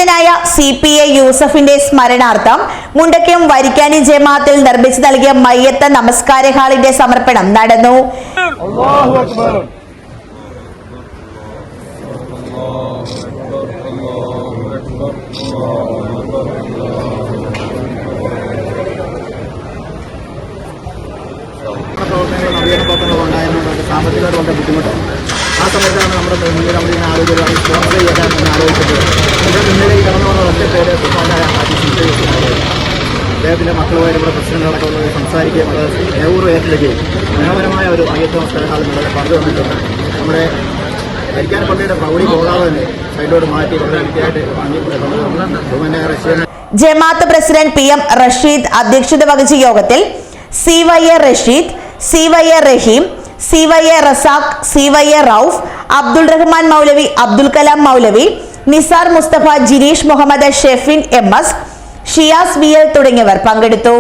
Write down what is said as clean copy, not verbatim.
പണ്ഡിതനായ CPA യൂസഫിന്റെ സ്മരണാർത്ഥം മുണ്ടക്കയം വരിക്കാനി ജമാഅത്തിൽ നിർമ്മിച്ചു നൽകിയ മയ്യത്ത് നമസ്കാര ഹാളിന്റെ സമർപ്പണം നടന്നു. അല്ലാഹു അക്ബർ. സാമ്പത്തികമായിട്ട് വളരെ ബുദ്ധിമുട്ടാണ്. ആ സമയത്താണ് നമ്മുടെ മുന്നിൽ നമ്മളിങ്ങനെ ആലോചിച്ചത് സ്പോൺസർ ചെയ്യാനാണ് ആലോചിച്ചത്. നമ്മുടെ മുന്നിലേക്ക് കടന്നു വന്ന ഒറ്റ പേര് അദ്ദേഹത്തിൻ്റെ മക്കളുമായിട്ട് ഇവിടെ പ്രസിഡന്റ് അടക്കമുള്ളത് സംസാരിക്കുകയും അത് നെഹ്റു ഏറ്റെടുക്കുകയും മനോഹരമായ ഒരു മയ്യത്ത് നമസ്കാര ഹാളിൽ വളരെ പങ്കു വന്നിട്ടുണ്ട്. നമ്മുടെ വരിക്കാനി പള്ളിയുടെ പ്രൗഢി കൂടാതെ തന്നെ സൈഡോട് മാറ്റി വളരെ വൃത്തിയായിട്ട് ജമാഅത്ത് പ്രസിഡന്റ് PM റഷീദ് അധ്യക്ഷത വഹിച്ച യോഗത്തിൽ CYA റഷീദ്, CYA റഹീം, CYA റസാഖ്, CYA റൌഫ്, അബ്ദുൾ റഹ്മാൻ മൗലവി, അബ്ദുൽ കലാം മൗലവി, നിസാർ മുസ്തഫ, ജിനീഷ് മുഹമ്മദ്, ഷെഫിൻ MS, ഷിയാസ് VL തുടങ്ങിയവർ പങ്കെടുത്തു.